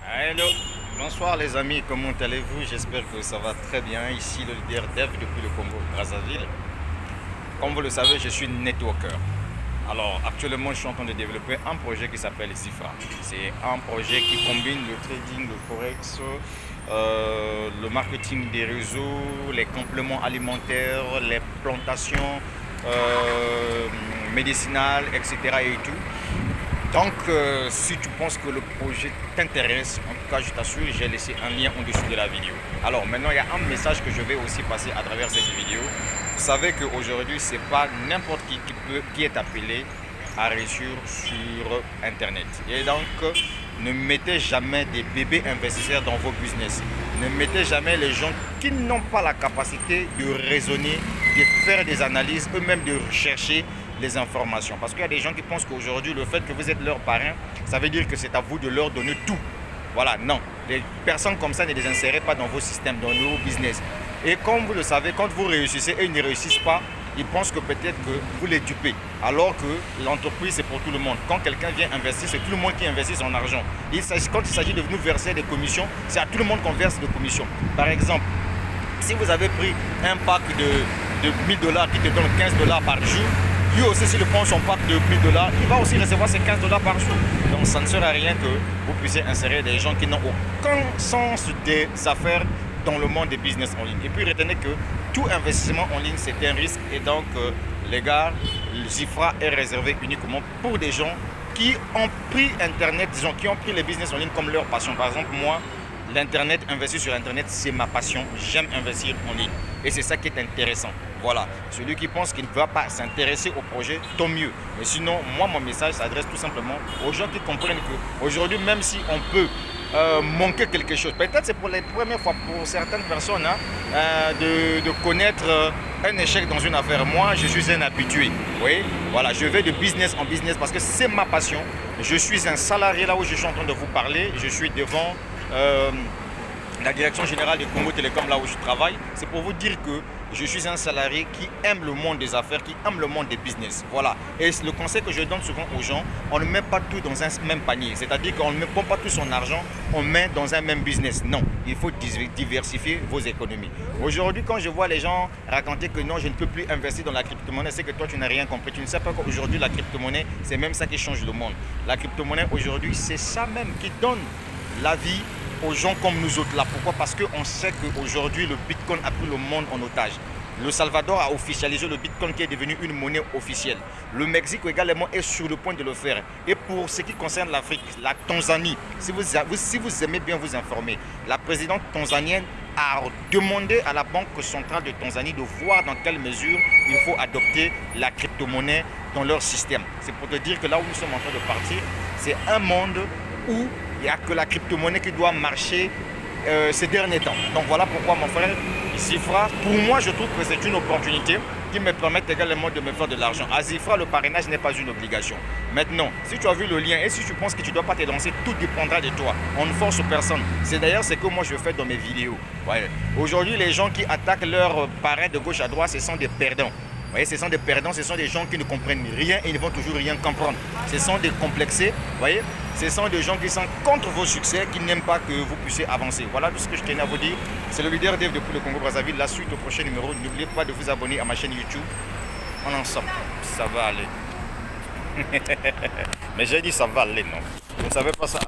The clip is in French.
Hello, bonsoir les amis, comment allez-vous? J'espère que ça va très bien. Ici le leader Dev depuis le Congo Brazzaville. Comme vous le savez, je suis networker. Alors actuellement, je suis en train de développer un projet qui s'appelle Zifra. C'est un projet qui combine le trading, le forex, le marketing des réseaux, les compléments alimentaires, les plantations médicinales, etc. et tout. Donc, si tu penses que le projet t'intéresse, en tout cas, je t'assure, j'ai laissé un lien en dessous de la vidéo. Alors, maintenant, il y a un message que je vais aussi passer à travers cette vidéo. Vous savez qu'aujourd'hui, ce n'est pas n'importe qui est appelé à réussir sur Internet. Et donc, ne mettez jamais des bébés investisseurs dans vos business. Ne mettez jamais les gens qui n'ont pas la capacité de raisonner, de faire des analyses, eux-mêmes de rechercher les informations. Parce qu'il y a des gens qui pensent qu'aujourd'hui, le fait que vous êtes leur parrain, ça veut dire que c'est à vous de leur donner tout. Voilà, non. Les personnes comme ça ne les insérez pas dans vos systèmes, dans vos business. Et comme vous le savez, quand vous réussissez et ils ne réussissent pas, ils pensent que peut-être que vous les dupez. Alors que l'entreprise, c'est pour tout le monde. Quand quelqu'un vient investir, c'est tout le monde qui investit son argent. Quand il s'agit de nous verser des commissions, c'est à tout le monde qu'on verse des commissions. Par exemple, si vous avez pris un pack de 1000 dollars qui te donne 15 dollars par jour, lui aussi, s'il prend son pack de 1000 dollars, il va aussi recevoir ses 15 dollars par jour. Donc, ça ne sert à rien que vous puissiez insérer des gens qui n'ont aucun sens des affaires dans le monde des business en ligne. Et puis, retenez que tout investissement en ligne, c'est un risque. Et donc, les gars, le Zifra est réservé uniquement pour des gens qui ont pris Internet, disons, qui ont pris les business en ligne comme leur passion. Par exemple, moi, l'Internet, investir sur Internet, c'est ma passion. J'aime investir en ligne. Et c'est ça qui est intéressant. Voilà. Celui qui pense qu'il ne va pas s'intéresser au projet, tant mieux. Mais sinon, moi, mon message s'adresse tout simplement aux gens qui comprennent qu'aujourd'hui, même si on peut manquer quelque chose, peut-être c'est pour les premières fois pour certaines personnes de connaître un échec dans une affaire. Moi, je suis un habitué. Oui, voilà, je vais de business en business parce que c'est ma passion. Je suis un salarié là où je suis en train de vous parler. Je suis devant la direction générale de Congo Télécom, là où je travaille. C'est pour vous dire que je suis un salarié qui aime le monde des affaires, qui aime le monde des business. Voilà. Et le conseil que je donne souvent aux gens, on ne met pas tout dans un même panier. C'est-à-dire qu'on ne met pas tout son argent, on met dans un même business. Non, il faut diversifier vos économies. Aujourd'hui, quand je vois les gens raconter que non, je ne peux plus investir dans la crypto-monnaie, c'est que toi, tu n'as rien compris. Tu ne sais pas qu'aujourd'hui, la crypto-monnaie, c'est même ça qui change le monde. La crypto-monnaie, aujourd'hui, c'est ça même qui donne la vie aux gens comme nous autres là. Pourquoi? Parce qu'on sait qu'aujourd'hui le Bitcoin a pris le monde en otage. Le Salvador a officialisé le Bitcoin qui est devenu une monnaie officielle. Le Mexique également est sur le point de le faire. Et pour ce qui concerne l'Afrique, la Tanzanie, si vous aimez bien vous informer, la présidente tanzanienne a demandé à la Banque centrale de Tanzanie de voir dans quelle mesure il faut adopter la crypto-monnaie dans leur système. C'est pour te dire que là où nous sommes en train de partir, c'est un monde où il n'y a que la crypto-monnaie qui doit marcher ces derniers temps. Donc voilà pourquoi mon frère Zifra, pour moi je trouve que c'est une opportunité qui me permet également de me faire de l'argent. À Zifra, le parrainage n'est pas une obligation. Maintenant, si tu as vu le lien et si tu penses que tu ne dois pas te lancer, tout dépendra de toi. On ne force personne. C'est d'ailleurs ce que moi je fais dans mes vidéos. Ouais. Aujourd'hui, les gens qui attaquent leurs parrains de gauche à droite, ce sont des perdants. Vous voyez, ce sont des perdants, ce sont des gens qui ne comprennent rien et ils ne vont toujours rien comprendre. Ce sont des complexés, vous voyez, ce sont des gens qui sont contre vos succès, qui n'aiment pas que vous puissiez avancer. Voilà tout ce que je tenais à vous dire. C'est le leader Dev depuis le Congo Brazzaville. La suite au prochain numéro. N'oubliez pas de vous abonner à ma chaîne YouTube. On en sort. Ça va aller. Mais j'ai dit ça va aller, non. Vous ne savez pas ça.